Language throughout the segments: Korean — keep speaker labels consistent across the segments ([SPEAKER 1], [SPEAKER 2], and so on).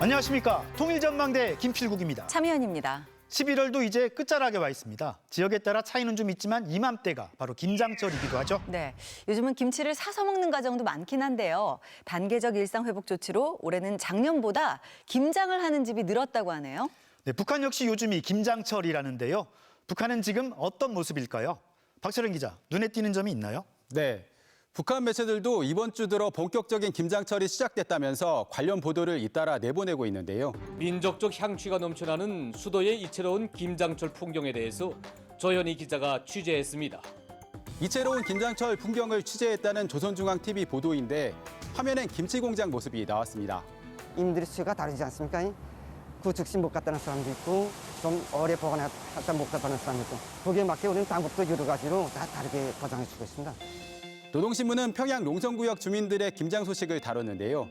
[SPEAKER 1] 안녕하십니까. 통일전망대 김필국입니다.
[SPEAKER 2] 참여연입니다.
[SPEAKER 1] 11월도 이제 끝자락에 와 있습니다. 지역에 따라 차이는 좀 있지만 이맘때가 바로 김장철이기도 하죠.
[SPEAKER 2] 네, 요즘은 김치를 사서 먹는 가정도 많긴 한데요. 단계적 일상 회복 조치로 올해는 작년보다 김장을 하는 집이 늘었다고 하네요.
[SPEAKER 1] 네, 북한 역시 요즘이 김장철이라는데요. 북한은 지금 어떤 모습일까요? 박철현 기자, 눈에 띄는 점이 있나요?
[SPEAKER 3] 네. 북한 매체들도 이번 주 들어 본격적인 김장철이 시작됐다면서 관련 보도를 잇따라 내보내고 있는데요.
[SPEAKER 4] 민족적 향취가 넘쳐나는 수도의 이채로운 김장철 풍경에 대해서 조현희 기자가 취재했습니다.
[SPEAKER 3] 이채로운 김장철 풍경을 취재했다는 조선중앙TV 보도인데 화면엔 김치 공장 모습이 나왔습니다.
[SPEAKER 5] 임들의 수가 다르지 않습니까? 그 즉시 못 갔다는 사람도 있고 좀 오래 보관했다 못 갔다는 사람도 있고 거기에 맞게 우리는 방법도 여러 가지로 다 다르게 보장해 주고 있습니다.
[SPEAKER 3] 노동신문은 평양 농성구역 주민들의 김장 소식을 다뤘는데요.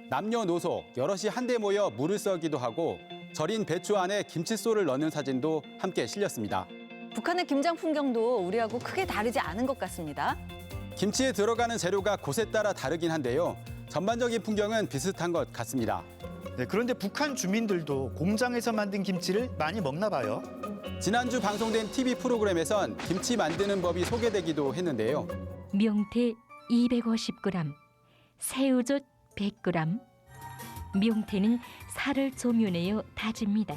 [SPEAKER 3] 남녀노소 여럿이 한데 모여 물을 썰기도 하고 절인 배추 안에 김칫솔을 넣는 사진도 함께 실렸습니다.
[SPEAKER 2] 북한의 김장 풍경도 우리하고 크게 다르지 않은 것 같습니다.
[SPEAKER 3] 김치에 들어가는 재료가 곳에 따라 다르긴 한데요. 전반적인 풍경은 비슷한 것 같습니다.
[SPEAKER 1] 네, 그런데 북한 주민들도 공장에서 만든 김치를 많이 먹나 봐요.
[SPEAKER 3] 지난주 방송된 TV 프로그램에선 김치 만드는 법이 소개되기도 했는데요.
[SPEAKER 6] 명태 250g, 새우젓 100g. 명태는 살을 조면하여 다집니다.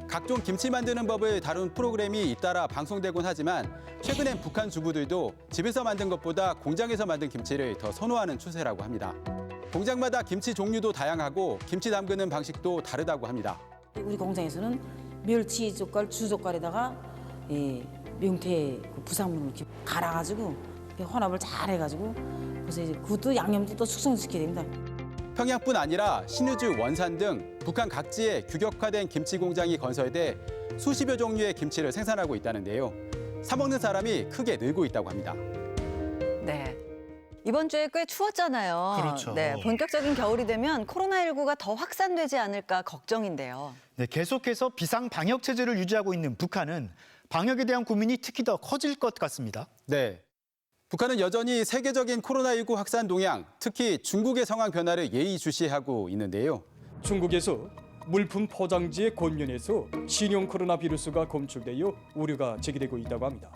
[SPEAKER 3] 각종 김치 만드는 법을 다룬 프로그램이 잇따라 방송되곤 하지만 최근엔 북한 주부들도 집에서 만든 것보다 공장에서 만든 김치를 더 선호하는 추세라고 합니다. 공장마다 김치 종류도 다양하고 김치 담그는 방식도 다르다고 합니다.
[SPEAKER 7] 우리 공장에서는 멸치 젓갈, 주젓갈에다가 명태 그 부산물을 이렇게 갈아가지고 혼합을 잘 해가지고 그래서 이제 그것도 양념도 또 숙성시켜야 됩니다.
[SPEAKER 3] 평양뿐 아니라 신의주, 원산 등 북한 각지에 규격화된 김치 공장이 건설돼 수십여 종류의 김치를 생산하고 있다는데요. 사 먹는 사람이 크게 늘고 있다고 합니다.
[SPEAKER 2] 네. 이번 주에 꽤 추웠잖아요.
[SPEAKER 1] 그렇죠.
[SPEAKER 2] 네, 본격적인 겨울이 되면 코로나19가 더 확산되지 않을까 걱정인데요.
[SPEAKER 1] 네, 계속해서 비상 방역 체제를 유지하고 있는 북한은 방역에 대한 고민이 특히 더 커질 것 같습니다.
[SPEAKER 3] 네. 북한은 여전히 세계적인 코로나19 확산 동향, 특히 중국의 상황 변화를 예의주시하고 있는데요.
[SPEAKER 4] 중국에서 물품 포장지의 곤면에서 신형 코로나 바이러스가 검출되어 우려가 제기되고 있다고 합니다.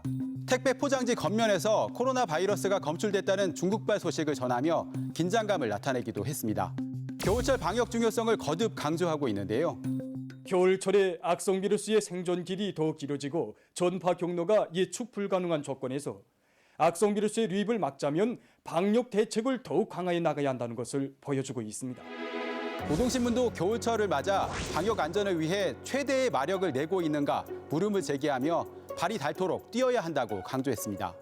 [SPEAKER 3] 택배 포장지 겉면에서 코로나 바이러스가 검출됐다는 중국발 소식을 전하며 긴장감을 나타내기도 했습니다. 겨울철 방역 중요성을 거듭 강조하고 있는데요.
[SPEAKER 4] 겨울철에 악성 바이러스의 생존 길이 더 길어지고 전파 경로가 예측 불가능한 조건에서 악성 바이러스의 유입을 막자면 방역 대책을 더욱 강화해 나가야 한다는 것을 보여주고 있습니다.
[SPEAKER 3] 노동신문도 겨울철을 맞아 방역 안전을 위해 최대의 마력을 내고 있는가 물음을 제기하며 발이 닳도록 뛰어야 한다고 강조했습니다.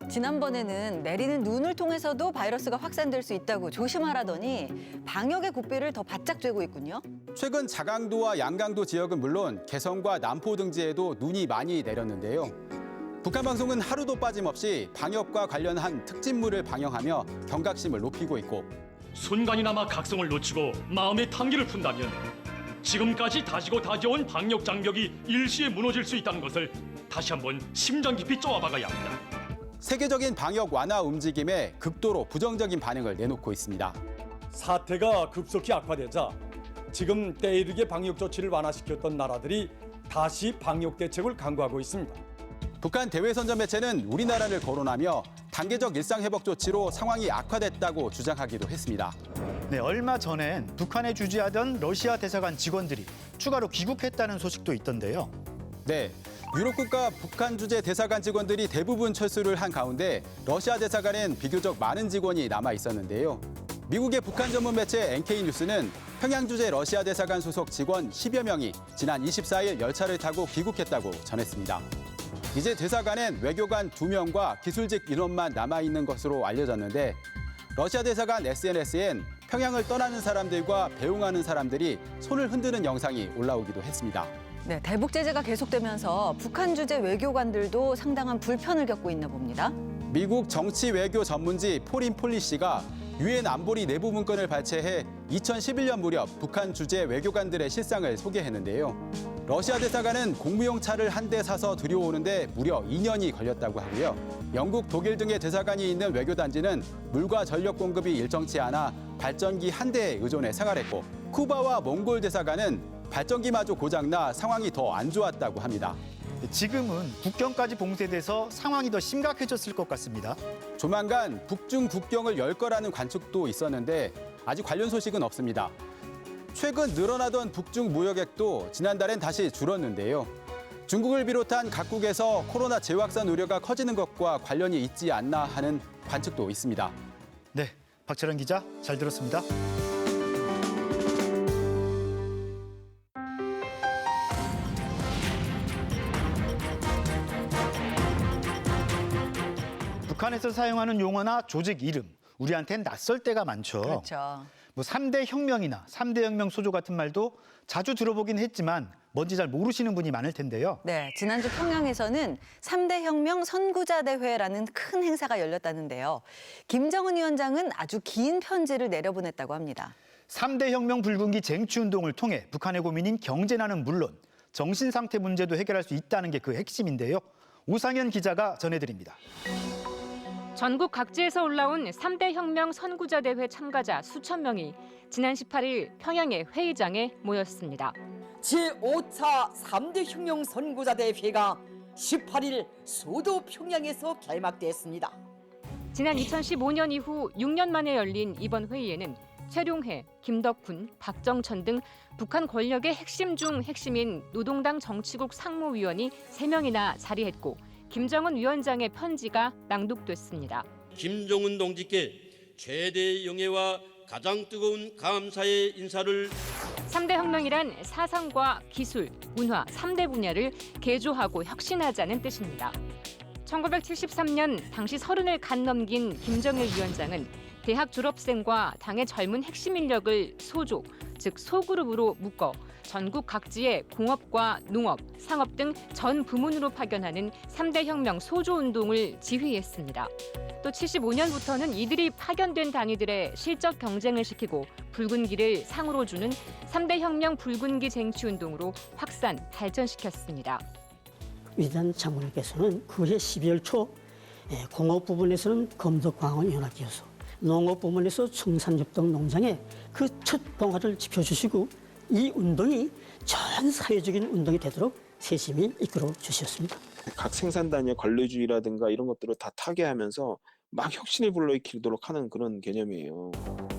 [SPEAKER 2] 지난번에는 내리는 눈을 통해서도 바이러스가 확산될 수 있다고 조심하라더니 방역의 고삐를 더 바짝 쬐고 있군요.
[SPEAKER 3] 최근 자강도와 양강도 지역은 물론 개성과 남포 등지에도 눈이 많이 내렸는데요. 북한 방송은 하루도 빠짐없이 방역과 관련한 특집물을 방영하며 경각심을 높이고 있고
[SPEAKER 8] 순간이나마 각성을 놓치고 마음의 탄기를 푼다면 지금까지 다지고 다져온 방역 장벽이 일시에 무너질 수 있다는 것을 다시 한번 심장 깊이 쪼아박아야 합니다.
[SPEAKER 3] 세계적인 방역 완화 움직임에 극도로 부정적인 반응을 내놓고 있습니다.
[SPEAKER 4] 사태가 급속히 악화되자 지금 때이르게 방역 조치를 완화시켰던 나라들이 다시 방역 대책을 강구하고 있습니다.
[SPEAKER 3] 북한 대외선전 매체는 우리나라를 거론하며 단계적 일상회복 조치로 상황이 악화됐다고 주장하기도 했습니다.
[SPEAKER 1] 네, 얼마 전엔 북한에 주재하던 러시아 대사관 직원들이 추가로 귀국했다는 소식도 있던데요.
[SPEAKER 3] 네, 유럽국가 북한 주재 대사관 직원들이 대부분 철수를 한 가운데 러시아 대사관엔 비교적 많은 직원이 남아 있었는데요. 미국의 북한 전문 매체 NK뉴스는 평양 주재 러시아 대사관 소속 직원 10여 명이 지난 24일 열차를 타고 귀국했다고 전했습니다. 이제 대사관엔 외교관 2명과 기술직 인원만 남아있는 것으로 알려졌는데 러시아 대사관 SNS엔 평양을 떠나는 사람들과 배웅하는 사람들이 손을 흔드는 영상이 올라오기도 했습니다.
[SPEAKER 2] 네, 대북 제재가 계속되면서 북한 주재 외교관들도 상당한 불편을 겪고 있나 봅니다.
[SPEAKER 3] 미국 정치 외교 전문지 포린 폴리시가 유엔 안보리 내부 문건을 발췌해 2011년 무렵 북한 주재 외교관들의 실상을 소개했는데요. 러시아 대사관은 공무용 차를 한 대 사서 들여오는데 무려 2년이 걸렸다고 하고요. 영국, 독일 등의 대사관이 있는 외교단지는 물과 전력 공급이 일정치 않아 발전기 한 대에 의존해 생활했고, 쿠바와 몽골 대사관은 발전기마저 고장나 상황이 더 안 좋았다고 합니다.
[SPEAKER 1] 지금은 국경까지 봉쇄돼서 상황이 더 심각해졌을 것 같습니다.
[SPEAKER 3] 조만간 북중 국경을 열 거라는 관측도 있었는데 아직 관련 소식은 없습니다. 최근 늘어나던 북중 무역액도 지난달엔 다시 줄었는데요. 중국을 비롯한 각국에서 코로나 재확산 우려가 커지는 것과 관련이 있지 않나 하는 관측도 있습니다.
[SPEAKER 1] 네, 박철원 기자 잘 들었습니다. 북한에서 사용하는 용어나 조직 이름, 우리한테는 낯설 때가 많죠.
[SPEAKER 2] 그렇죠.
[SPEAKER 1] 뭐 3대 혁명이나 3대 혁명 소조 같은 말도 자주 들어보긴 했지만 뭔지 잘 모르시는 분이 많을 텐데요.
[SPEAKER 2] 네, 지난주 평양에서는 3대 혁명 선구자 대회라는 큰 행사가 열렸다는데요. 김정은 위원장은 아주 긴 편지를 내려보냈다고 합니다.
[SPEAKER 1] 3대 혁명 불군기 쟁취운동을 통해 북한의 고민인 경제난은 물론 정신상태 문제도 해결할 수 있다는 게 그 핵심인데요. 오상현 기자가 전해드립니다.
[SPEAKER 9] 전국 각지에서 올라온 3대 혁명 선구자 대회 참가자 수천 명이 지난 18일 평양의 회의장에 모였습니다.
[SPEAKER 10] 제5차 3대 혁명 선구자 대회가 18일 수도 평양에서 개막됐습니다.
[SPEAKER 9] 지난 2015년 이후 6년 만에 열린 이번 회의에는 최룡해, 김덕훈, 박정천 등 북한 권력의 핵심 중 핵심인 노동당 정치국 상무위원이 3명이나 자리했고 김정은 위원장의 편지가 낭독됐습니다.
[SPEAKER 11] 김정은 동지께 최대의 영예와 가장 뜨거운 감사의 인사를
[SPEAKER 9] 3대 혁명이란 사상과 기술, 문화 3대 분야를 개조하고 혁신하자는 뜻입니다. 1973년 당시 30을 간 넘긴 김정일 위원장은 대학 졸업생과 당의 젊은 핵심 인력을 소조, 즉 소그룹으로 묶어 전국 각지의 공업과 농업, 상업 등 전 부문으로 파견하는 3대 혁명 소조운동을 지휘했습니다. 또 75년부터는 이들이 파견된 단위들의 실적 경쟁을 시키고 붉은기를 상으로 주는 3대 혁명 붉은기 쟁취운동으로 확산, 발전시켰습니다.
[SPEAKER 12] 위대한 장군님께서는 그해 12월 초 공업 부분에서는 검덕광원연합기여서 농업 부문에서 청산협동 농장에 그 첫 봉화를 지펴주시고 이 운동이 전 사회적인 운동이 되도록 세심히 이끌어 주셨습니다.
[SPEAKER 13] 각 생산단위의 관료주의라든가 이런 것들을 다 타개하면서 막 혁신을 불러일으키도록 하는 그런 개념이에요.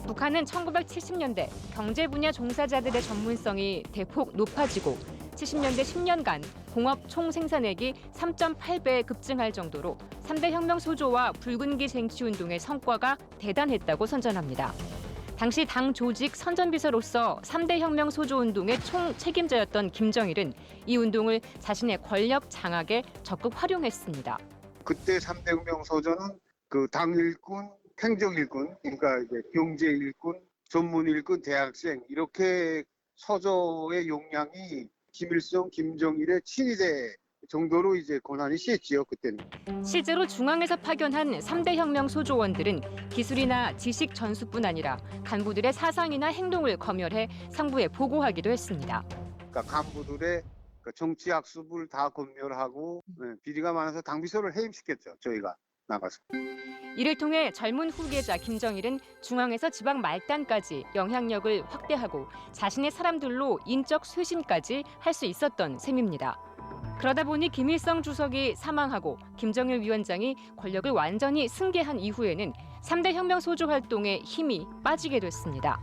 [SPEAKER 9] 북한은 1970년대 경제 분야 종사자들의 전문성이 대폭 높아지고 70년대 10년간 공업 총 생산액이 3.8배 급증할 정도로 3대 혁명 소조와 붉은기 쟁취운동의 성과가 대단했다고 선전합니다. 당시 당 조직 선전비서로서 3대 혁명 소조운동의 총 책임자였던 김정일은 이 운동을 자신의 권력 장악에 적극 활용했습니다.
[SPEAKER 14] 그때 3대 혁명 소조는 그 당 일꾼, 행정 일꾼, 그러니까 이제 경제 일꾼, 전문 일꾼, 대학생 이렇게 소조의 용량이 김일성, 김정일의 친위대 정도로 이제 권한이 셌지요, 그때는.
[SPEAKER 9] 실제로 중앙에서 파견한 3대 혁명 소조원들은 기술이나 지식 전수뿐 아니라 간부들의 사상이나 행동을 검열해 상부에 보고하기도 했습니다.
[SPEAKER 14] 그러니까 간부들의 정치 학습을 다 검열하고 비리가 많아서 당비서를 해임시켰죠, 저희가 나가서.
[SPEAKER 9] 이를 통해 젊은 후계자 김정일은 중앙에서 지방 말단까지 영향력을 확대하고 자신의 사람들로 인적 쇄신까지 할 수 있었던 셈입니다. 그러다 보니 김일성 주석이 사망하고 김정일 위원장이 권력을 완전히 승계한 이후에는 3대 혁명 소조 활동에 힘이 빠지게 됐습니다.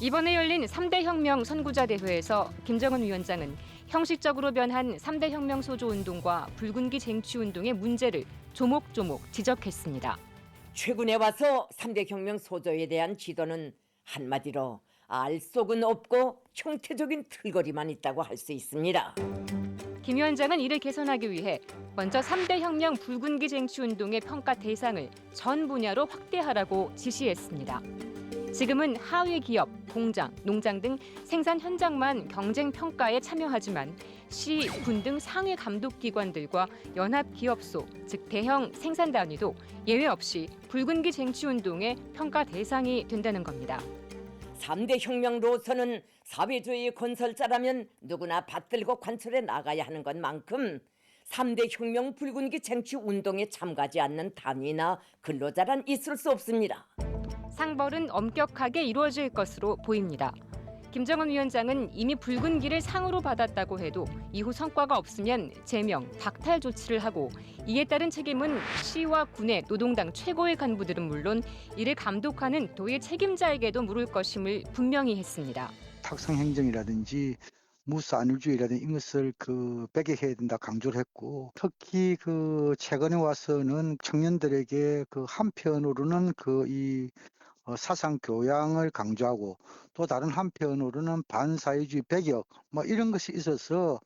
[SPEAKER 9] 이번에 열린 3대 혁명 선구자 대회에서 김정은 위원장은 형식적으로 변한 3대 혁명 소조 운동과 붉은기 쟁취 운동의 문제를 조목조목 지적했습니다.
[SPEAKER 10] 최근에 와서 3대 혁명 소조에 대한 지도는 한마디로 알 속은 없고 형태적인 틀거리만 있다고 할 수 있습니다.
[SPEAKER 9] 김 위원장은 이를 개선하기 위해 먼저 3대 혁명 붉은기 쟁취 운동의 평가 대상을 전 분야로 확대하라고 지시했습니다. 지금은 하위 기업, 공장, 농장 등 생산 현장만 경쟁 평가에 참여하지만 시, 군 등 상위 감독 기관들과 연합 기업소, 즉 대형 생산 단위도 예외 없이 붉은기 쟁취 운동의 평가 대상이 된다는 겁니다.
[SPEAKER 10] 3대 혁명으로서는 사회주의 건설자라면 누구나 받들고 관철해 나가야 하는 것만큼 3대 혁명 붉은기 쟁취 운동에 참가하지 않는 단위나 근로자란 있을 수 없습니다.
[SPEAKER 9] 상벌은 엄격하게 이루어질 것으로 보입니다. 김정은 위원장은 이미 붉은기를 상으로 받았다고 해도 이후 성과가 없으면 제명, 박탈 조치를 하고 이에 따른 책임은 시와 군의 노동당 최고의 간부들은 물론 이를 감독하는 도의 책임자에게도 물을 것임을 분명히 했습니다.
[SPEAKER 15] 탁성행정이라든지 무산일주의라든지 이것을 배격해야 된다 강조를 했고, 특히 최근에 와서는 청년들에게 한편으로는 이 사상 교양을 강조하고 또 다른 한편으로는 반사회주의 배격 이런 것이 있어서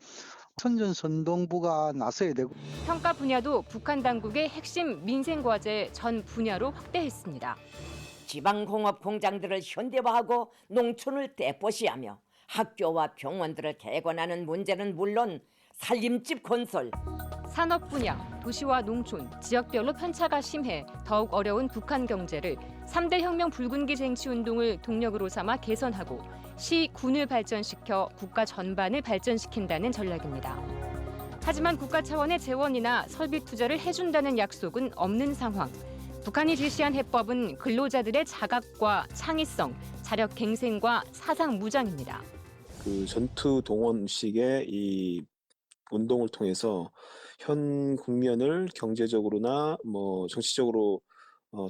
[SPEAKER 15] 선전선동부가 나서야 되고.
[SPEAKER 9] 평가 분야도 북한 당국의 핵심 민생 과제 전 분야로 확대했습니다.
[SPEAKER 10] 지방공업 공장들을 현대화하고 농촌을 대포시하며 학교와 병원들을 개관하는 문제는 물론 살림집 건설,
[SPEAKER 9] 산업 분야, 도시와 농촌, 지역별로 편차가 심해 더욱 어려운 북한 경제를 3대 혁명 붉은기 쟁취 운동을 동력으로 삼아 개선하고 시, 군을 발전시켜 국가 전반을 발전시킨다는 전략입니다. 하지만 국가 차원의 재원이나 설비 투자를 해준다는 약속은 없는 상황. 북한이 제시한 해법은 근로자들의 자각과 창의성, 자력 갱생과 사상 무장입니다.
[SPEAKER 13] 전투 동원식의 이 운동을 통해서 현 국면을 경제적으로나 정치적으로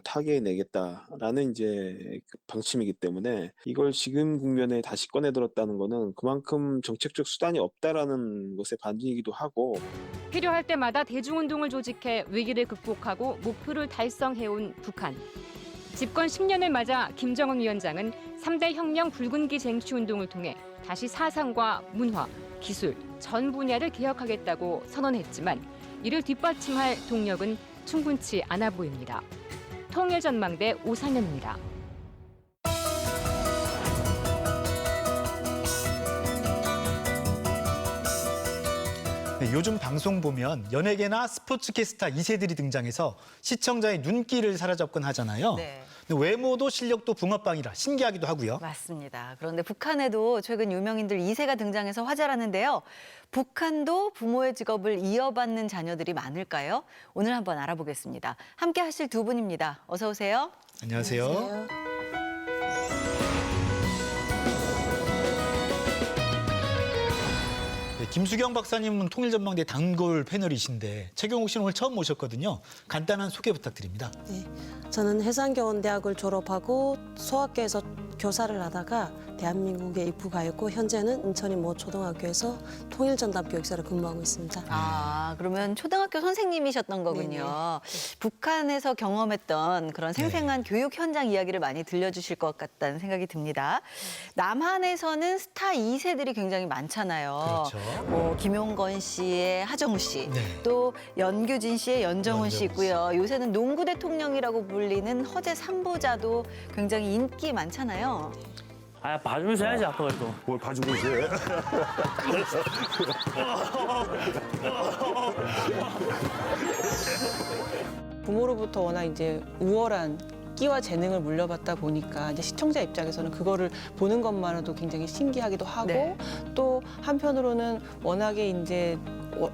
[SPEAKER 13] 타개내겠다라는 이제 방침이기 때문에 이걸 지금 국면에 다시 꺼내들었다는 것은 그만큼 정책적 수단이 없다라는 것의 반증이기도 하고,
[SPEAKER 9] 필요할 때마다 대중운동을 조직해 위기를 극복하고 목표를 달성해온 북한. 집권 10년을 맞아 김정은 위원장은 3대 혁명 붉은기 쟁취 운동을 통해 다시 사상과 문화, 기술, 전 분야를 개혁하겠다고 선언했지만 이를 뒷받침할 동력은 충분치 않아 보입니다. 통일전망대 오상현입니다.
[SPEAKER 1] 네, 요즘 방송 보면 연예계나 스포츠계 스타 2세들이 등장해서 시청자의 눈길을 사로잡곤 하잖아요.
[SPEAKER 2] 네.
[SPEAKER 1] 근데 외모도 실력도 붕어빵이라 신기하기도 하고요.
[SPEAKER 2] 맞습니다. 그런데 북한에도 최근 유명인들 2세가 등장해서 화제라는데요. 북한도 부모의 직업을 이어받는 자녀들이 많을까요? 오늘 한번 알아보겠습니다. 함께 하실 두 분입니다. 어서 오세요.
[SPEAKER 1] 안녕하세요. 네, 김수경 박사님은 통일전망대 단골 패널이신데 최경욱 씨는 오늘 처음 모셨거든요. 간단한 소개 부탁드립니다.
[SPEAKER 16] 네, 저는 해상교원대학을 졸업하고 소학교에서 교사를 하다가 대한민국에 입국하였고 현재는 인천의 모 초등학교에서 통일전담 교육사로 근무하고 있습니다.
[SPEAKER 2] 아, 그러면 초등학교 선생님이셨던 거군요.
[SPEAKER 16] 네네.
[SPEAKER 2] 북한에서 경험했던 그런 생생한
[SPEAKER 1] 네.
[SPEAKER 2] 교육 현장 이야기를 많이 들려주실 것 같다는 생각이 듭니다. 남한에서는 스타 2세들이 굉장히 많잖아요.
[SPEAKER 1] 그렇죠.
[SPEAKER 2] 김용건 씨의 하정우 씨,
[SPEAKER 1] 네.
[SPEAKER 2] 또 연규진 씨의 연정훈 씨
[SPEAKER 1] 연정훈
[SPEAKER 2] 있고요. 요새는 농구 대통령이라고 불리는 허재 삼보자도 굉장히 인기 많잖아요.
[SPEAKER 17] 아, 봐주면서 해야지, 아빠가 또.
[SPEAKER 18] 뭘 봐주면서 해?
[SPEAKER 19] 부모로부터 워낙 이제 우월한 끼와 재능을 물려받다 보니까 이제 시청자 입장에서는 그거를 보는 것만으로도 굉장히 신기하기도 하고
[SPEAKER 2] 네.
[SPEAKER 19] 또 한편으로는 워낙에 이제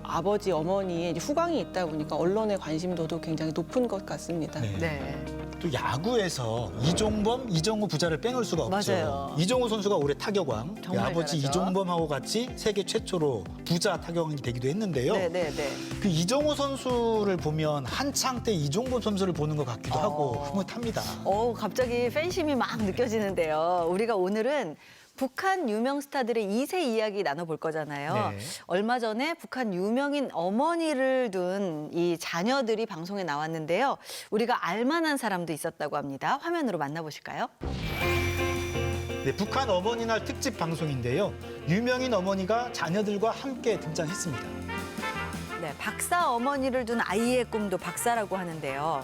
[SPEAKER 19] 아버지 어머니의 이제 후광이 있다 보니까 언론의 관심도도 굉장히 높은 것 같습니다.
[SPEAKER 2] 네.
[SPEAKER 1] 또 야구에서 이종범, 이정우 부자를 빼놓을 수가 없죠.
[SPEAKER 2] 맞아요.
[SPEAKER 1] 이정우 선수가 올해 타격왕,
[SPEAKER 2] 정말
[SPEAKER 1] 아버지
[SPEAKER 2] 잘하죠.
[SPEAKER 1] 이종범하고 같이 세계 최초로 부자 타격왕이 되기도 했는데요.
[SPEAKER 2] 네.
[SPEAKER 1] 그 이정우 선수를 보면 한창 때 이종범 선수를 보는 것 같기도 하고 흐뭇합니다.
[SPEAKER 2] 갑자기 팬심이 막 느껴지는데요. 우리가 오늘은 북한 유명 스타들의 2세 이야기 나눠볼 거잖아요.
[SPEAKER 1] 네.
[SPEAKER 2] 얼마 전에 북한 유명인 어머니를 둔 이 자녀들이 방송에 나왔는데요. 우리가 알만한 사람도 있었다고 합니다. 화면으로 만나보실까요?
[SPEAKER 1] 네, 북한 어머니날 특집 방송인데요. 유명인 어머니가 자녀들과 함께 등장했습니다.
[SPEAKER 2] 네, 박사 어머니를 둔 아이의 꿈도 박사라고 하는데요.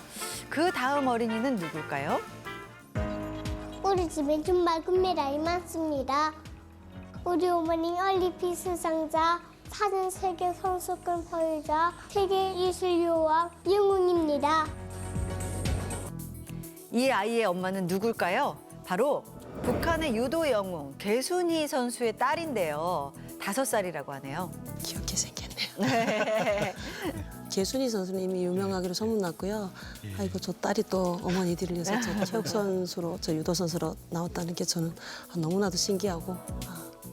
[SPEAKER 2] 그 다음 어린이는 누굴까요?
[SPEAKER 18] 우리 집에 정말 금메달이 많습니다. 우리 어머니 올림픽 수상자, 사전 세계 선수권 보유자, 세계 예술 요왕 영웅입니다.
[SPEAKER 2] 이 아이의 엄마는 누굴까요? 바로 북한의 유도 영웅 개순희 선수의 딸인데요. 5살이라고 하네요.
[SPEAKER 16] 귀엽게 생겼네요.
[SPEAKER 2] 네.
[SPEAKER 16] 개순희 선수는 이미 유명하기로 소문났고요. 아이고 저 딸이 또 어머니들을 위해서 저 체육 선수로, 저 유도 선수로 나왔다는 게 저는 너무나도 신기하고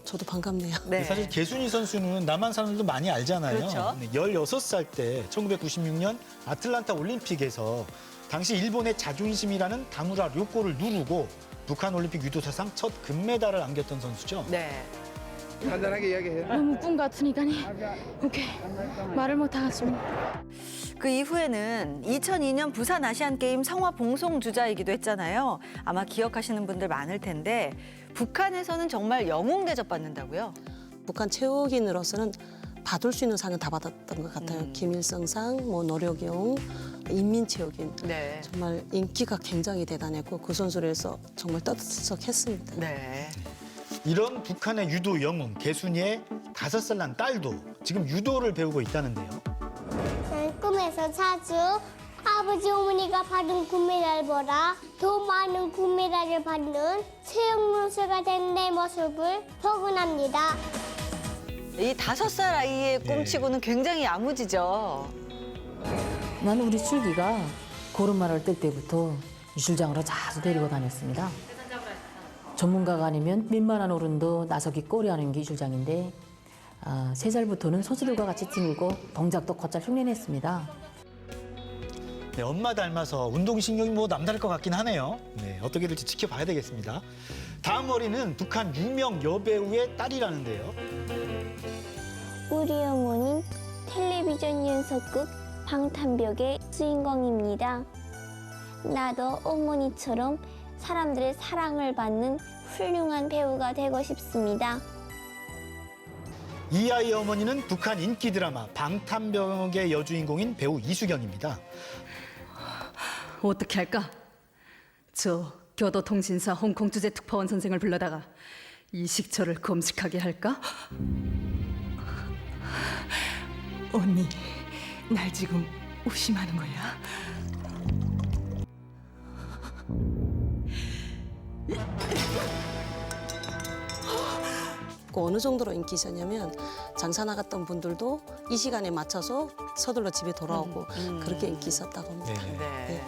[SPEAKER 16] 저도 반갑네요.
[SPEAKER 1] 사실 개순희 선수는 남한 사람들도 많이 알잖아요.
[SPEAKER 2] 그렇죠.
[SPEAKER 1] 16살 때 1996년 아틀란타 올림픽에서 당시 일본의 자존심이라는 다무라 료코를 누르고 북한 올림픽 유도 사상 첫 금메달을 안겼던 선수죠.
[SPEAKER 2] 네.
[SPEAKER 20] 간단하게 이야기해요.
[SPEAKER 21] 너무 꿈 같으니까 오케이 말을 못 하겠습니다.
[SPEAKER 2] 그 이후에는 2002년 부산 아시안게임 성화 봉송 주자이기도 했잖아요. 아마 기억하시는 분들 많을 텐데 북한에서는 정말 영웅 대접받는다고요?
[SPEAKER 16] 북한 체육인으로서는 받을 수 있는 상은 다 받았던 것 같아요. 김일성상, 뭐 노력용, 인민체육인.
[SPEAKER 2] 네.
[SPEAKER 16] 정말 인기가 굉장히 대단했고 그 선수를 해서 정말 떠들썩했습니다.
[SPEAKER 2] 네.
[SPEAKER 1] 이런 북한의 유도 영웅 개순이의 5살 난 딸도 지금 유도를 배우고 있다는데요.
[SPEAKER 18] 난 꿈에서 자주 아버지 어머니가 받은 금메달보다 더 많은 금메달을 받는 체육 선수가 된 내 모습을 보곤 합니다.
[SPEAKER 2] 이 5살 아이의 꿈치고는 굉장히 야무지죠.
[SPEAKER 22] 나는 우리 슬기가 고름말을 뜰 때부터 유술장으로 자주 데리고 다녔습니다. 전문가가 아니면 웬만한 어른도 나서기 꺼려하는 게 유술장인데 3살부터는 선수들과 같이 뛰고 동작도 곧잘 흉내냈습니다.
[SPEAKER 1] 네, 엄마 닮아서 운동신경이 뭐 남다를 것 같긴 하네요. 네, 어떻게 될지 지켜봐야 되겠습니다. 다음 어린은 북한 유명 여배우의 딸이라는데요.
[SPEAKER 18] 우리 어머니는 텔레비전 연속극 방탄벽의 주인공입니다. 나도 어머니처럼 사람들의 사랑을 받는 훌륭한 배우가 되고 싶습니다.
[SPEAKER 1] 이 아이의 어머니는 북한 인기 드라마 방탄벽의 여주인공인 배우 이수경입니다.
[SPEAKER 23] 어떻게 할까? 저 교도통신사 홍콩 주재 특파원 선생을 불러다가 이식처를 검색하게 할까? 언니, 날 지금 의심하는 거야?
[SPEAKER 16] 어느 정도로 인기 있었냐면 장사 나갔던 분들도 이 시간에 맞춰서 서둘러 집에 돌아오고 그렇게 인기 있었다고 합니다. 네.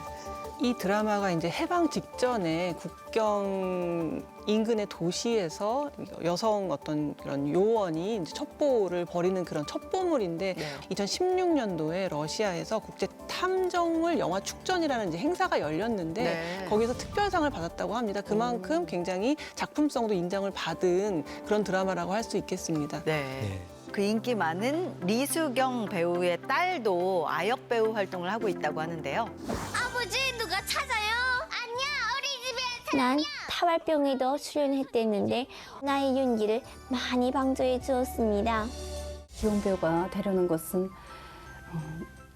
[SPEAKER 19] 이 드라마가 이제 해방 직전에 국경 인근의 도시에서 여성 어떤 그런 요원이 이제 첩보를 벌이는 그런 첩보물인데 2016년도에 러시아에서 국제 탐정물 영화 축전이라는 이제 행사가 열렸는데 거기서 특별상을 받았다고 합니다. 그만큼 굉장히 작품성도 인정을 받은 그런 드라마라고 할 수 있겠습니다.
[SPEAKER 2] 네. 그 인기 많은 리수경 배우의 딸도 아역 배우 활동을 하고 있다고 하는데요.
[SPEAKER 18] 아버지 누가 찾아요? 안녕 어린이집에 난 타발병에도 출연했댔는데 나의 연기를 많이 방조해 주었습니다.
[SPEAKER 21] 기용 배우가 되려는 것은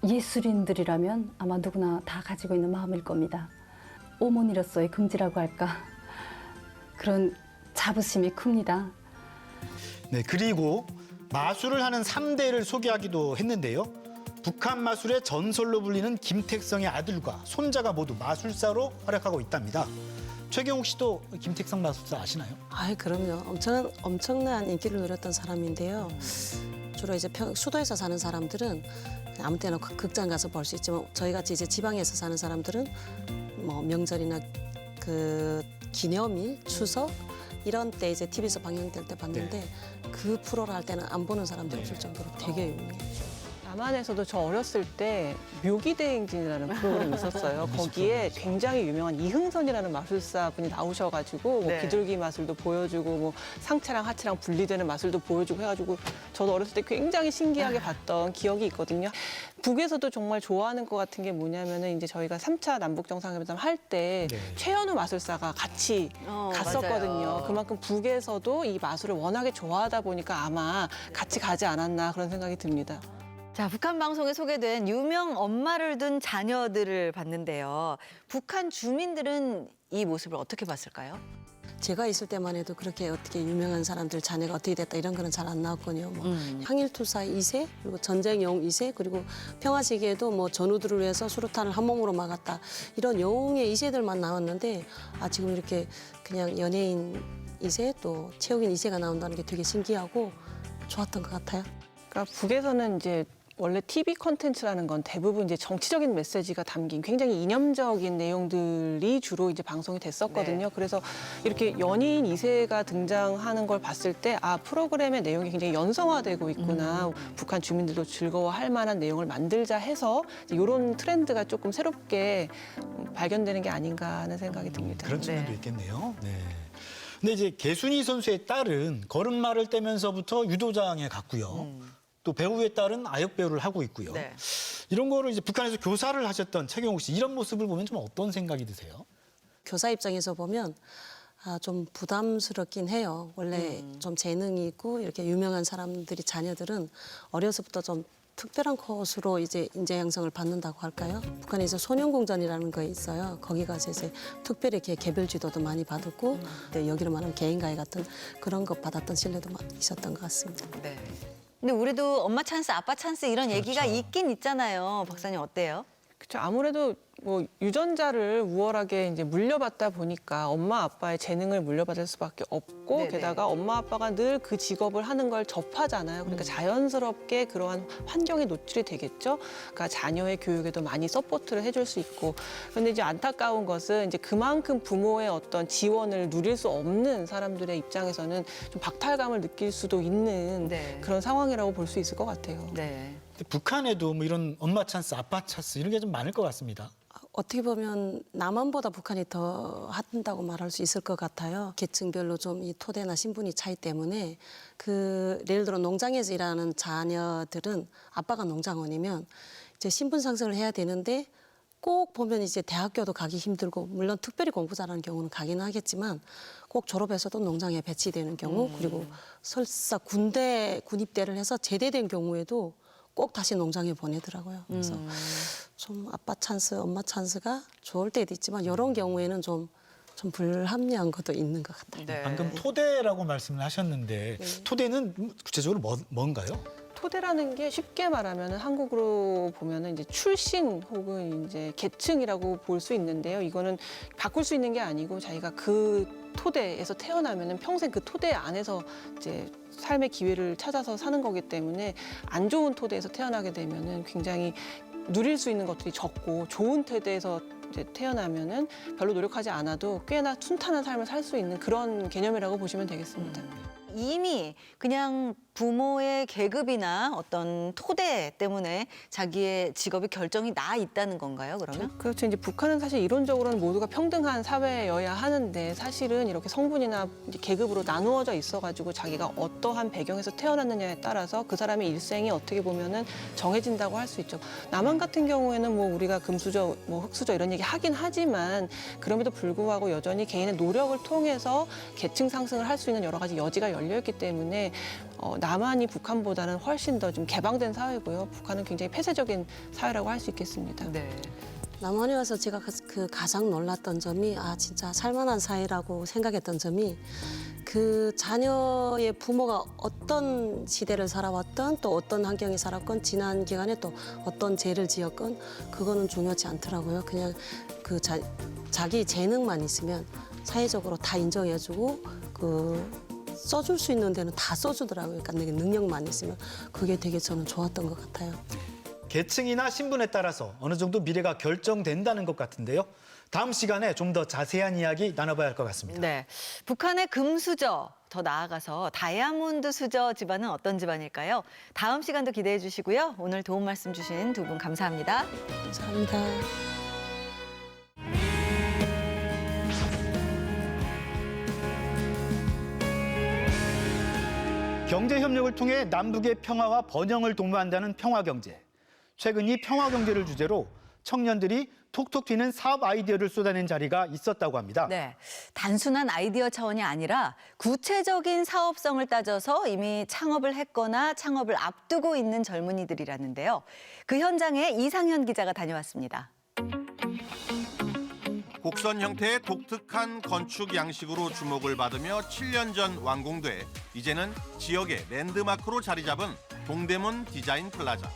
[SPEAKER 21] 예술인들이라면 아마 누구나 다 가지고 있는 마음일 겁니다. 어머니로서의 긍지라고 할까 그런 자부심이 큽니다.
[SPEAKER 1] 네, 그리고 마술을 하는 3대를 소개하기도 했는데요. 북한 마술의 전설로 불리는 김택성의 아들과 손자가 모두 마술사로 활약하고 있답니다. 최경욱 씨도 김택성 마술사 아시나요?
[SPEAKER 16] 그럼요. 엄청난 인기를 누렸던 사람인데요. 주로 이제 수도에서 사는 사람들은 아무 때나 극장 가서 볼 수 있지만 저희 같이 이제 지방에서 사는 사람들은 뭐 명절이나 그 기념일, 추석 이런 때 이제 TV에서 방영될 때 봤는데 그 프로를 할 때는 안 보는 사람들이 없을 정도로 되게 유명해요.
[SPEAKER 19] 남한에서도 저 어렸을 때 묘기대행진이라는 프로그램이 있었어요. 거기에 굉장히 유명한 이흥선이라는 마술사 분이 나오셔가지고 뭐 비둘기 마술도 보여주고 뭐 상체랑 하체랑 분리되는 마술도 보여주고 해가지고 저도 어렸을 때 굉장히 신기하게 봤던 기억이 있거든요. 북에서도 정말 좋아하는 것 같은 게 뭐냐면은 이제 저희가 3차 남북 정상회담 할 때 최현우 마술사가 같이 갔었거든요.
[SPEAKER 2] 맞아요.
[SPEAKER 19] 그만큼 북에서도 이 마술을 워낙에 좋아하다 보니까 아마 같이 가지 않았나 그런 생각이 듭니다.
[SPEAKER 2] 자, 북한 방송에 소개된 유명 엄마를 둔 자녀들을 봤는데요. 북한 주민들은 이 모습을 어떻게 봤을까요?
[SPEAKER 16] 제가 있을 때만 해도 그렇게 어떻게 유명한 사람들 자녀가 어떻게 됐다 이런 거는 잘 안 나왔거든요. 뭐 항일투사 2세, 그리고 전쟁 영웅 2세, 그리고 평화시기에도 뭐 전우들을 위해서 수류탄을 한 몸으로 막았다. 이런 영웅의 2세들만 나왔는데 지금 이렇게 그냥 연예인 2세 또 체육인 2세가 나온다는 게 되게 신기하고 좋았던 것 같아요.
[SPEAKER 19] 그러니까 북에서는 이제 원래 TV 콘텐츠라는 건 대부분 이제 정치적인 메시지가 담긴 굉장히 이념적인 내용들이 주로 이제 방송이 됐었거든요. 그래서 이렇게 연예인 2세가 등장하는 걸 봤을 때 프로그램의 내용이 굉장히 연성화되고 있구나. 북한 주민들도 즐거워할 만한 내용을 만들자 해서 이런 트렌드가 조금 새롭게 발견되는 게 아닌가 하는 생각이 듭니다.
[SPEAKER 1] 그런 측면도 있겠네요. 네. 근데 이제 개순이 선수의 딸은 걸음마를 떼면서부터 유도장에 갔고요. 또 배우의 딸은 아역 배우를 하고 있고요.
[SPEAKER 2] 네.
[SPEAKER 1] 이런 거를 이제 북한에서 교사를 하셨던 최경욱 씨, 이런 모습을 보면 좀 어떤 생각이 드세요?
[SPEAKER 16] 교사 입장에서 보면 좀 부담스럽긴 해요. 원래 좀 재능이 있고 이렇게 유명한 사람들이 자녀들은 어려서부터 좀 특별한 코스로 이제 인재 양성을 받는다고 할까요? 북한에서 소년공전이라는 거 있어요. 거기 가서 이제 특별히 이렇게 개별 지도도 많이 받았고 여기로 말하면 개인과외 같은 그런 것 받았던 신뢰도 있었던 것 같습니다.
[SPEAKER 2] 네. 근데 우리도 엄마 찬스, 아빠 찬스 이런 얘기가 있긴 있잖아요. 박사님 어때요?
[SPEAKER 19] 그렇죠. 아무래도 뭐 유전자를 우월하게 이제 물려받다 보니까 엄마 아빠의 재능을 물려받을 수밖에 없고
[SPEAKER 2] 네네.
[SPEAKER 19] 게다가 엄마 아빠가 늘 그 직업을 하는 걸 접하잖아요. 그러니까 자연스럽게 그러한 환경에 노출이 되겠죠. 그러니까 자녀의 교육에도 많이 서포트를 해줄 수 있고. 그런데 이제 안타까운 것은 이제 그만큼 부모의 어떤 지원을 누릴 수 없는 사람들의 입장에서는 좀 박탈감을 느낄 수도 있는 그런 상황이라고 볼 수 있을 것 같아요.
[SPEAKER 2] 네.
[SPEAKER 1] 북한에도 뭐 이런 엄마 찬스, 아빠 찬스 이런 게 좀 많을 것 같습니다.
[SPEAKER 16] 어떻게 보면 남한보다 북한이 더 한다고 말할 수 있을 것 같아요. 계층별로 좀 이 토대나 신분이 차이 때문에 예를 들어 농장에서 일하는 자녀들은 아빠가 농장원이면 이제 신분 상승을 해야 되는데 꼭 보면 이제 대학교도 가기 힘들고 물론 특별히 공부 잘하는 경우는 가기는 하겠지만 꼭 졸업해서도 농장에 배치되는 경우 그리고 설사 군입대를 해서 제대된 경우에도 꼭 다시 농장에 보내더라고요. 그래서 좀 아빠 찬스, 엄마 찬스가 좋을 때도 있지만 이런 경우에는 좀 불합리한 것도 있는 것 같아요.
[SPEAKER 1] 방금 토대라고 말씀을 하셨는데 토대는 구체적으로 뭔가요?
[SPEAKER 19] 토대라는 게 쉽게 말하면 한국으로 보면은 이제 출신 혹은 이제 계층이라고 볼 수 있는데요. 이거는 바꿀 수 있는 게 아니고 자기가 그 토대에서 태어나면은 평생 그 토대 안에서 이제 삶의 기회를 찾아서 사는 거기 때문에 안 좋은 토대에서 태어나게 되면은 굉장히 누릴 수 있는 것들이 적고 좋은 토대에서 이제 태어나면은 별로 노력하지 않아도 꽤나 순탄한 삶을 살 수 있는 그런 개념이라고 보시면 되겠습니다.
[SPEAKER 2] 이미 그냥 부모의 계급이나 어떤 토대 때문에 자기의 직업이 결정이 나 있다는 건가요, 그러면?
[SPEAKER 19] 그렇죠. 이제 북한은 사실 이론적으로는 모두가 평등한 사회여야 하는데 사실은 이렇게 성분이나 이제 계급으로 나누어져 있어가지고 자기가 어떠한 배경에서 태어났느냐에 따라서 그 사람의 일생이 어떻게 보면은 정해진다고 할 수 있죠. 남한 같은 경우에는 뭐 우리가 금수저, 뭐 흑수저 이런 얘기 하긴 하지만 그럼에도 불구하고 여전히 개인의 노력을 통해서 계층 상승을 할 수 있는 여러 가지 여지가 열려 있기 때문에 남한이 북한보다는 훨씬 더 좀 개방된 사회고요. 북한은 굉장히 폐쇄적인 사회라고 할 수 있겠습니다.
[SPEAKER 2] 네.
[SPEAKER 16] 남한에 와서 제가 가장 놀랐던 점이 진짜 살만한 사회라고 생각했던 점이 그 자녀의 부모가 어떤 시대를 살아왔던 또 어떤 환경에 살았건 지난 기간에 또 어떤 죄를 지었건 그거는 중요하지 않더라고요. 그냥 자기 재능만 있으면 사회적으로 다 인정해주고 써줄 수 있는 데는 다 써주더라고요. 그러니까 내가 능력만 있으면 그게 되게 저는 좋았던 것 같아요.
[SPEAKER 1] 계층이나 신분에 따라서 어느 정도 미래가 결정된다는 것 같은데요. 다음 시간에 좀 더 자세한 이야기 나눠봐야 할 것 같습니다.
[SPEAKER 2] 네, 북한의 금수저, 더 나아가서 다이아몬드 수저 집안은 어떤 집안일까요? 다음 시간도 기대해 주시고요. 오늘 도움 말씀 주신 두 분 감사합니다.
[SPEAKER 16] 감사합니다.
[SPEAKER 1] 경제협력을 통해 남북의 평화와 번영을 도모한다는 평화경제. 최근 이 평화경제를 주제로 청년들이 톡톡 튀는 사업 아이디어를 쏟아낸 자리가 있었다고 합니다.
[SPEAKER 2] 네, 단순한 아이디어 차원이 아니라 구체적인 사업성을 따져서 이미 창업을 했거나 창업을 앞두고 있는 젊은이들이라는데요. 그 현장에 이상현 기자가 다녀왔습니다.
[SPEAKER 5] 곡선 형태의 독특한 건축 양식으로 주목을 받으며 7년 전 완공돼 이제는 지역의 랜드마크로 자리 잡은 동대문 디자인 플라자.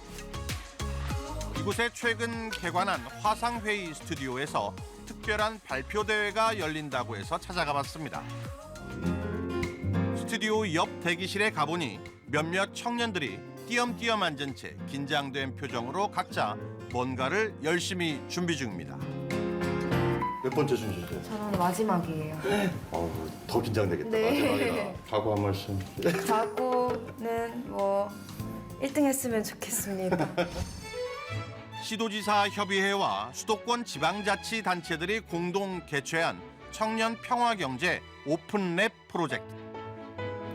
[SPEAKER 5] 이곳에 최근 개관한 화상회의 스튜디오에서 특별한 발표 대회가 열린다고 해서 찾아가 봤습니다. 스튜디오 옆 대기실에 가보니 몇몇 청년들이 띄엄띄엄 앉은 채 긴장된 표정으로 각자 뭔가를 열심히 준비 중입니다.
[SPEAKER 6] 몇 번째 준비세요?
[SPEAKER 7] 저는 마지막이에요.
[SPEAKER 6] 더 긴장되겠다.
[SPEAKER 7] 네.
[SPEAKER 6] 마지막이라. 각오 한 말씀.
[SPEAKER 7] 각오는 뭐 1등 했으면 좋겠습니다.
[SPEAKER 5] 시도지사 협의회와 수도권 지방자치단체들이 공동 개최한 청년 평화경제 오픈랩 프로젝트.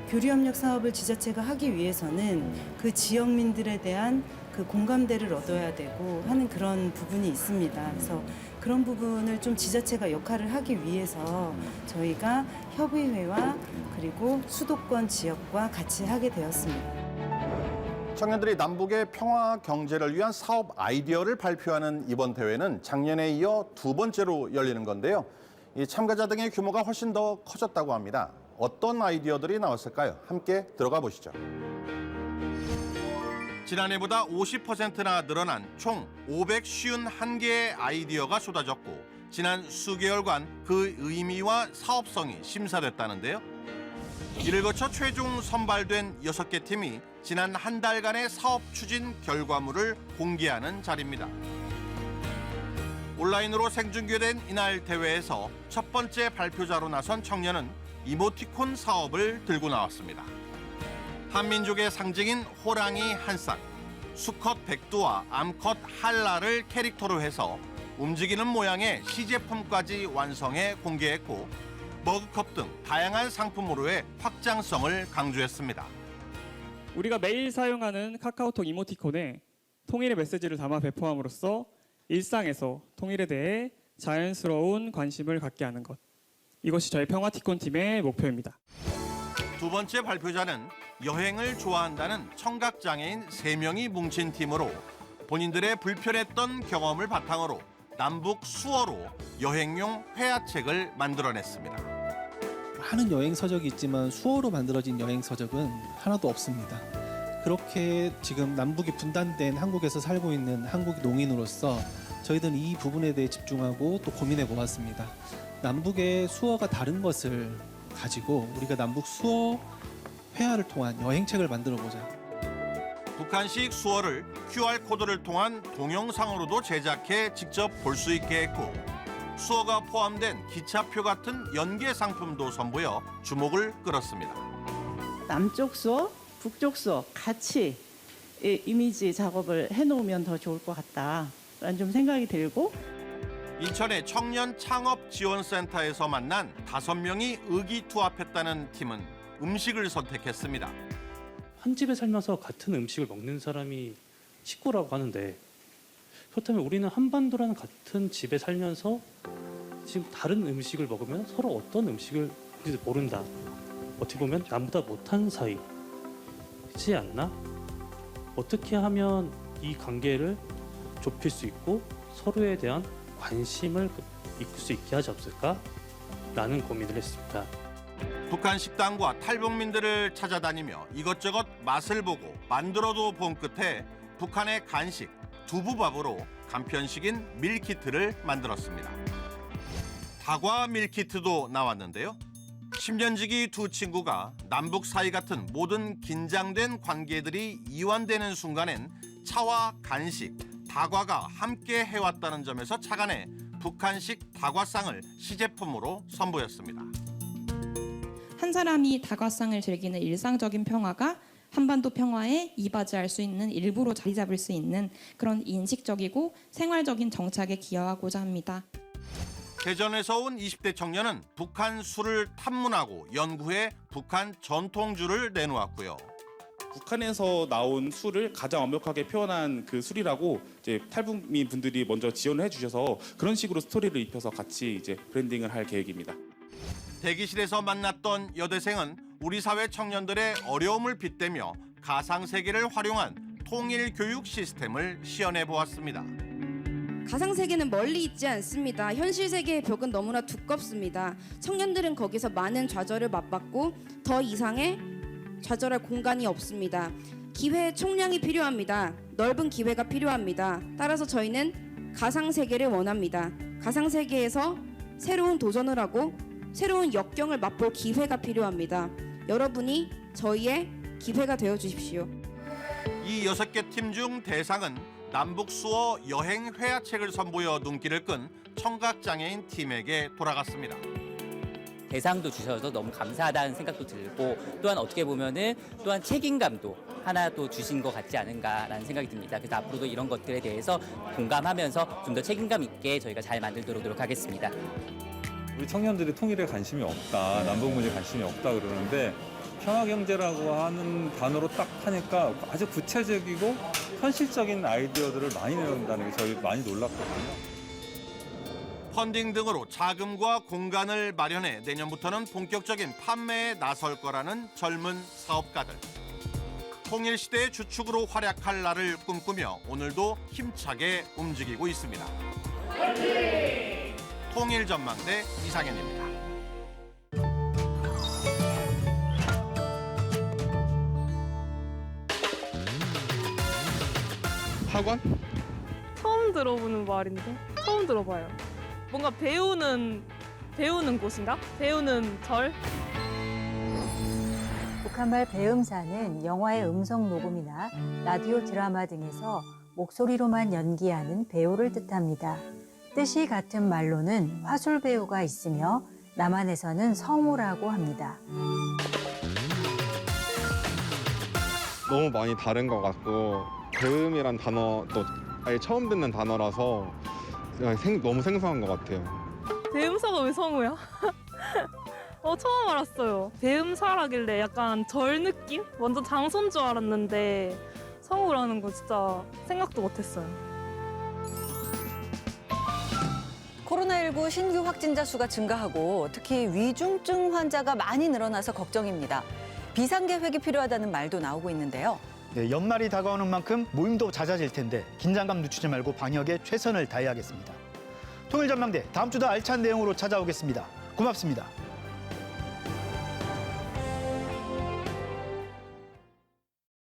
[SPEAKER 24] 교류협력 사업을 지자체가 하기 위해서는 그 지역민들에 대한 그 공감대를 얻어야 되고 하는 그런 부분이 있습니다. 그래서 그런 부분을 좀 지자체가 역할을 하기 위해서 저희가 협의회와 그리고 수도권 지역과 같이 하게 되었습니다.
[SPEAKER 6] 청년들이 남북의 평화 경제를 위한 사업 아이디어를 발표하는 이번 대회는 작년에 이어 두 번째로 열리는 건데요. 이 참가자 등의 규모가 훨씬 더 커졌다고 합니다. 어떤 아이디어들이 나왔을까요? 함께 들어가 보시죠.
[SPEAKER 5] 지난해보다 50%나 늘어난 총 551개의 아이디어가 쏟아졌고 지난 수개월간 그 의미와 사업성이 심사됐다는데요. 이를 거쳐 최종 선발된 6개 팀이 지난 한 달간의 사업 추진 결과물을 공개하는 자리입니다. 온라인으로 생중계된 이날 대회에서 첫 번째 발표자로 나선 청년은 이모티콘 사업을 들고 나왔습니다. 한민족의 상징인 호랑이 한 쌍, 수컷 백두와 암컷 한라를 캐릭터로 해서 움직이는 모양의 시제품까지 완성해 공개했고 머그컵 등 다양한 상품으로의 확장성을 강조했습니다.
[SPEAKER 25] 우리가 매일 사용하는 카카오톡 이모티콘에 통일의 메시지를 담아 배포함으로써 일상에서 통일에 대해 자연스러운 관심을 갖게 하는 것. 이것이 저희 평화티콘 팀의 목표입니다.
[SPEAKER 5] 두 번째 발표자는 여행을 좋아한다는 청각장애인 3명이 뭉친 팀으로 본인들의 불편했던 경험을 바탕으로 남북 수어로 여행용 회화책을 만들어냈습니다.
[SPEAKER 26] 많은 여행 서적이 있지만 수어로 만들어진 여행 서적은 하나도 없습니다. 그렇게 지금 남북이 분단된 한국에서 살고 있는 한국 농인으로서 저희들은 이 부분에 대해 집중하고 또 고민해 보았습니다. 남북의 수어가 다른 것을 가지고 우리가 남북 수어 회화를 통한 여행책을 만들어 보자.
[SPEAKER 5] 북한식 수어를 QR코드를 통한 동영상으로도 제작해 직접 볼 수 있게 했고 수어가 포함된 기차표 같은 연계 상품도 선보여 주목을 끌었습니다.
[SPEAKER 27] 남쪽 수어, 북쪽 수어 같이 이미지 작업을 해놓으면 더 좋을 것 같다라는 좀 생각이 들고
[SPEAKER 5] 인천의 청년 창업 지원센터에서 만난 5명이 의기투합했다는 팀은 음식을 선택했습니다.
[SPEAKER 28] 한 집에 살면서 같은 음식을 먹는 사람이 식구라고 하는데 그렇다면 우리는 한반도라는 같은 집에 살면서 지금 다른 음식을 먹으면 서로 어떤 음식을 모른다. 어떻게 보면 남보다 못한 사이지 않나? 어떻게 하면 이 관계를 좁힐 수 있고 서로에 대한 관심을 이끌 수 있게 하지 없을까? 라는 고민을 했습니다.
[SPEAKER 5] 북한 식당과 탈북민들을 찾아다니며 이것저것 맛을 보고 만들어도 본 끝에 북한의 간식 두부밥으로 간편식인 밀키트를 만들었습니다. 다과 밀키트도 나왔는데요. 10년지기 두 친구가 남북 사이 같은 모든 긴장된 관계들이 이완되는 순간엔 차와 간식, 다과가 함께 해왔다는 점에서 착안해 북한식 다과상을 시제품으로 선보였습니다.
[SPEAKER 29] 한 사람이 다과상을 즐기는 일상적인 평화가 한반도 평화에 이바지할 수 있는 일부로 자리 잡을 수 있는 그런 인식적이고 생활적인 정착에 기여하고자 합니다.
[SPEAKER 5] 대전에서 온 20대 청년은 북한 술을 탐문하고 연구해 북한 전통주를 내놓았고요.
[SPEAKER 30] 북한에서 나온 술을 가장 완벽하게 표현한 그 술이라고 이제 탈북민 분들이 먼저 지원을 해주셔서 그런 식으로 스토리를 입혀서 같이 이제 브랜딩을 할 계획입니다.
[SPEAKER 5] 대기실에서 만났던 여대생은 우리 사회 청년들의 어려움을 빗대며 가상세계를 활용한 통일 교육 시스템을 시연해 보았습니다.
[SPEAKER 3] 가상세계는 멀리 있지 않습니다. 현실 세계의 벽은 너무나 두껍습니다. 청년들은 거기서 많은 좌절을 맛봤고 더 이상의 좌절할 공간이 없습니다. 기회의 총량이 필요합니다. 넓은 기회가 필요합니다. 따라서 저희는 가상세계를 원합니다. 가상세계에서 새로운 도전을 하고 새로운 역경을 맛볼 기회가 필요합니다. 여러분이 저희의 기회가 되어 주십시오.
[SPEAKER 5] 이 6개 팀 중 대상은 남북 수어 여행 회화책을 선보여 눈길을 끈 청각장애인 팀에게 돌아갔습니다.
[SPEAKER 4] 대상도 주셔서 너무 감사하다는 생각도 들고 또한 어떻게 보면은 또한 책임감도 하나 또 주신 것 같지 않은가라는 생각이 듭니다. 그래서 앞으로도 이런 것들에 대해서 공감하면서 좀 더 책임감 있게 저희가 잘 만들도록 노력하겠습니다.
[SPEAKER 8] 우리 청년들이 통일에 관심이 없다, 남북 문제에 관심이 없다 그러는데 평화경제라고 하는 단어로 딱 하니까 아주 구체적이고 현실적인 아이디어들을 많이 내놓는다는 게 저희 많이 놀랐거든요.
[SPEAKER 5] 펀딩 등으로 자금과 공간을 마련해 내년부터는 본격적인 판매에 나설 거라는 젊은 사업가들. 통일시대의 주축으로 활약할 날을 꿈꾸며 오늘도 힘차게 움직이고 있습니다. 통일전망대 이상현입니다.
[SPEAKER 9] 학원? 처음 들어보는 말인데 처음 들어봐요. 뭔가 배우는 곳인가? 배우는 절?
[SPEAKER 10] 북한말 배음사는 영화의 음성 녹음이나 라디오 드라마 등에서 목소리로만 연기하는 배우를 뜻합니다. 뜻이 같은 말로는 화술 배우가 있으며 남한에서는 성우라고 합니다.
[SPEAKER 11] 너무 많이 다른 것 같고 배음이란 단어도 아예 처음 듣는 단어라서 너무 생소한 것 같아요.
[SPEAKER 9] 배음사가 왜 성우야? 처음 알았어요. 배음사라길래 약간 절 느낌? 완전 장소인 줄 알았는데 성우라는 거 진짜 생각도 못했어요.
[SPEAKER 2] 코로나19 신규 확진자 수가 증가하고 특히 위중증 환자가 많이 늘어나서 걱정입니다. 비상계획이 필요하다는 말도 나오고 있는데요.
[SPEAKER 1] 네, 연말이 다가오는 만큼 모임도 잦아질 텐데 긴장감 늦추지 말고 방역에 최선을 다해야겠습니다. 통일전망대 다음 주도 알찬 내용으로 찾아오겠습니다. 고맙습니다.